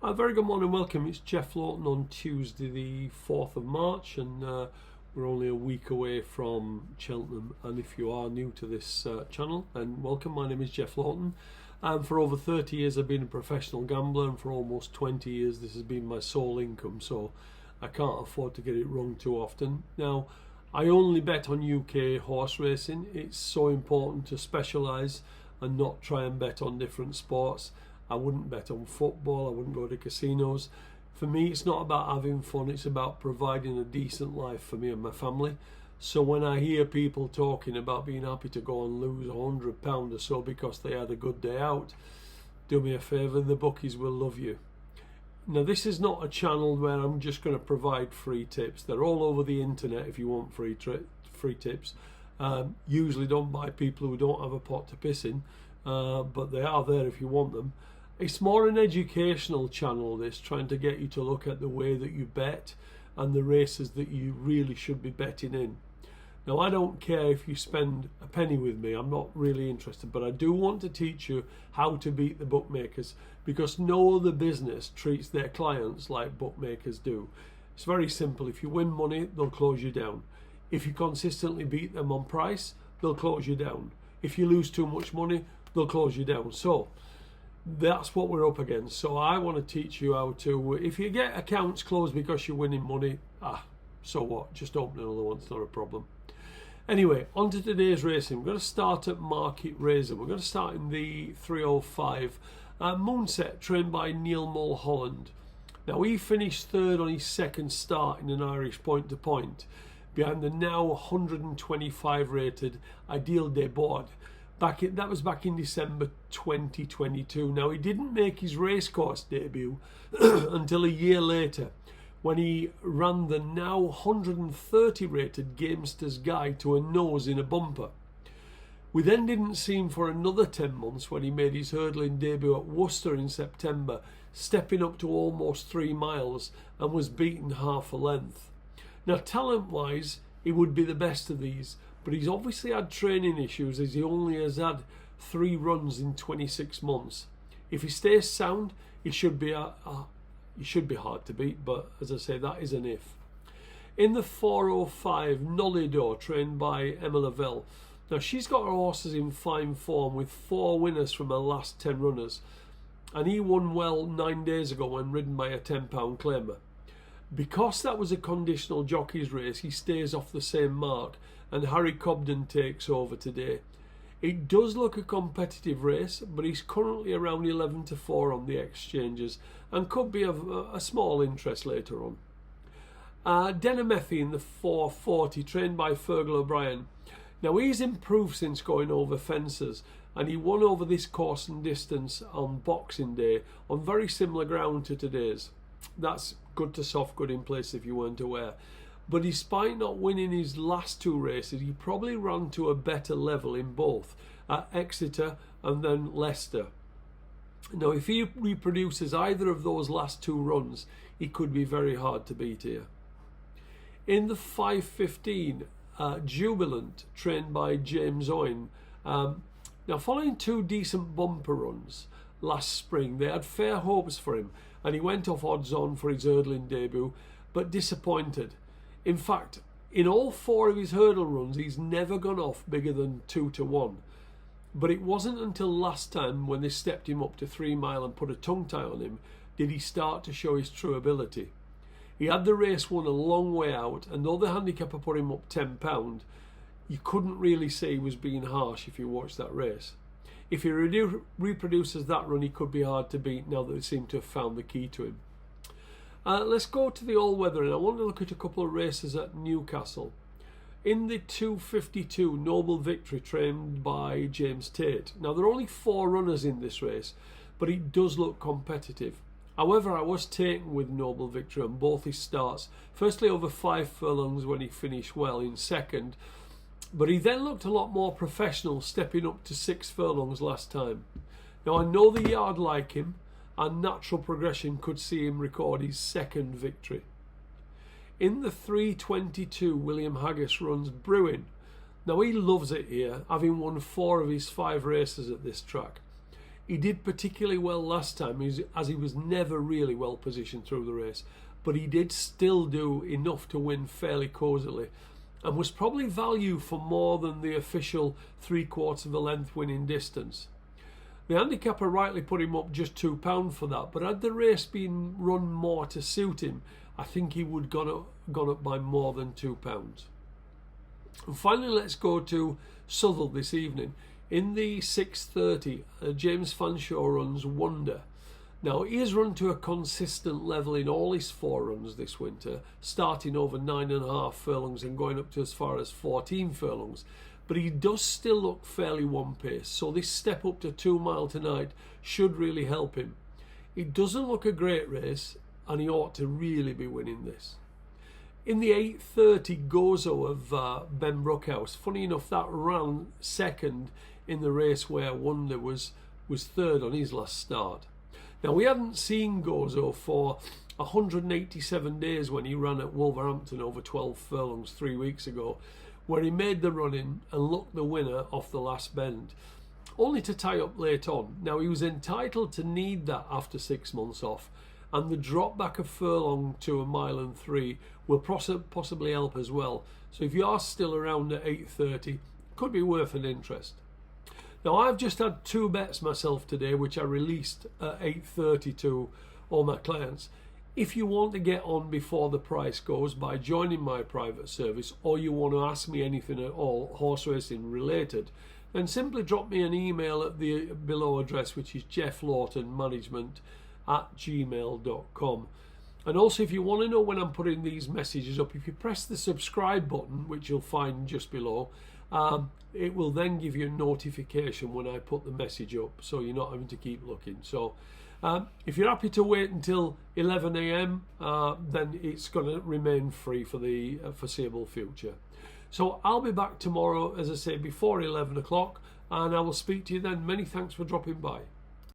Very good morning, welcome. It's Jeff Lawton on Tuesday the 4th of March, and we're only a week away from Cheltenham. And if you are new to this channel, then welcome. My name is Jeff Lawton, and for over 30 years I've been a professional gambler, and for almost 20 years this has been my sole income, so I can't afford to get it wrong too often. Now, I only bet on UK horse racing. It's so important to specialise and not try and bet on different sports. I wouldn't bet on football, I wouldn't go to casinos. For me, it's not about having fun, it's about providing a decent life for me and my family. So when I hear people talking about being happy to go and lose £100 or so because they had a good day out, do me a favour, the bookies will love you. Now, this is not a channel where I'm just going to provide free tips. They're all over the internet if you want free tips. Usually done by people who don't have a pot to piss in, but they are there if you want them. It's more an educational channel, this, trying to get you to look at the way that you bet and the races that you really should be betting in. Now, I don't care if you spend a penny with me, I'm not really interested, but I do want to teach you how to beat the bookmakers, because no other business treats their clients like bookmakers do. It's very simple. If you win money, they'll close you down. If you consistently beat them on price, they'll close you down. If you lose too much money, they'll close you down. So that's what we're up against. So I want to teach you how to, if you get accounts closed because you're winning money, so what? Just open another one, it's not a problem. Anyway, on to today's racing. We're going to start at Market Rasen. We're going to start in the 305. Moonset, trained by Neil Mulholland. Now, he finished third on his second start in an Irish point-to-point, behind the now 125 rated Ideal Des Bordes. That was back in December 2022. Now, he didn't make his racecourse debut until a year later, when he ran the now 130 rated Gamester's Guide to a Nose in a Bumper. We then didn't see him for another 10 months when he made his hurdling debut at Worcester in September, stepping up to almost 3 miles and was beaten half a length. Now, talent-wise, he would be the best of these, but he's obviously had training issues, as he only has had 3 runs in 26 months. If he stays sound, he should be hard to beat, but as I say, that is an if. In the 405, Nolidor, trained by Emma Lavelle. Now, she's got her horses in fine form with 4 winners from her last 10 runners, and he won well 9 days ago when ridden by a £10 claimer. Because that was a conditional jockey's race, he stays off the same mark, and Harry Cobden takes over today. It does look a competitive race, but he's currently around 11 to 4 on the exchanges and could be of a small interest later on. Denamethi in the 440, trained by Fergal O'Brien. Now, he's improved since going over fences, and he won over this course and distance on Boxing Day on very similar ground to today's. That's good to soft good in place if you weren't aware. But despite not winning his last 2 races, he probably ran to a better level in both, at Exeter and then Leicester. Now, if he reproduces either of those last 2 runs, he could be very hard to beat here. In the 515, Jubilant, trained by James Owen. Now, following 2 decent bumper runs last spring, they had fair hopes for him, and he went off odds on for his hurdling debut, but disappointed. In fact, in all 4 of his hurdle runs, he's never gone off bigger than 2 to 1. But it wasn't until last time, when they stepped him up to 3 mile and put a tongue tie on him, did he start to show his true ability. He had the race won a long way out, and though the handicapper put him up £10, you couldn't really say he was being harsh if you watched that race. If he reproduces that run, he could be hard to beat now that they seem to have found the key to him. Let's go to the all-weather, and I want to look at a couple of races at Newcastle. In the 252, Noble Victory, trained by James Tate. Now, there are only 4 runners in this race, but it does look competitive. However, I was taken with Noble Victory on both his starts. Firstly, over 5 furlongs when he finished well in second, but he then looked a lot more professional, stepping up to 6 furlongs last time. Now, I know the yard like him, and natural progression could see him record his 2nd victory. In the 322, William Haggis runs Bruin. Now, he loves it here, having won 4 of his 5 races at this track. He did particularly well last time, as he was never really well positioned through the race, but he did still do enough to win fairly cosily, and was probably value for more than the official 3/4 of a length winning distance. The handicapper rightly put him up just £2 for that, but had the race been run more to suit him, I think he would gone up by more than £2. And finally, let's go to Southwell this evening. In the 6:30, James Fanshaw runs Wonder. Now, he has run to a consistent level in all his 4 runs this winter, starting over 9.5 furlongs and going up to as far as 14 furlongs. But he does still look fairly one pace, so this step up to 2 mile tonight should really help him. It doesn't look a great race, and he ought to really be winning this. In the 8:30 Gozo of Ben Brookhouse, funny enough, that ran second in the race where Wonder was third on his last start. Now, we hadn't seen Gozo for 187 days when he ran at Wolverhampton over 12 furlongs 3 weeks ago, where he made the run-in and looked the winner off the last bend, only to tie up late on. Now, he was entitled to need that after 6 months off, and the drop back of furlong to 1 mile and 3 will possibly help as well. So if you are still around at 8:30, could be worth an interest. Now, I've just had 2 bets myself today, which I released at 8:30 to all my clients. If you want to get on before the price goes by joining my private service, or you want to ask me anything at all horse racing related, then simply drop me an email at the below address, which is jefflawtonmanagement@gmail.com. And also, if you want to know when I'm putting these messages up, if you press the subscribe button, which you'll find just below, it will then give you a notification when I put the message up, so you're not having to keep looking. So if you're happy to wait until 11 a.m, then it's going to remain free for the foreseeable future. So I'll be back tomorrow, as I say, before 11 o'clock, and I will speak to you then. Many thanks for dropping by.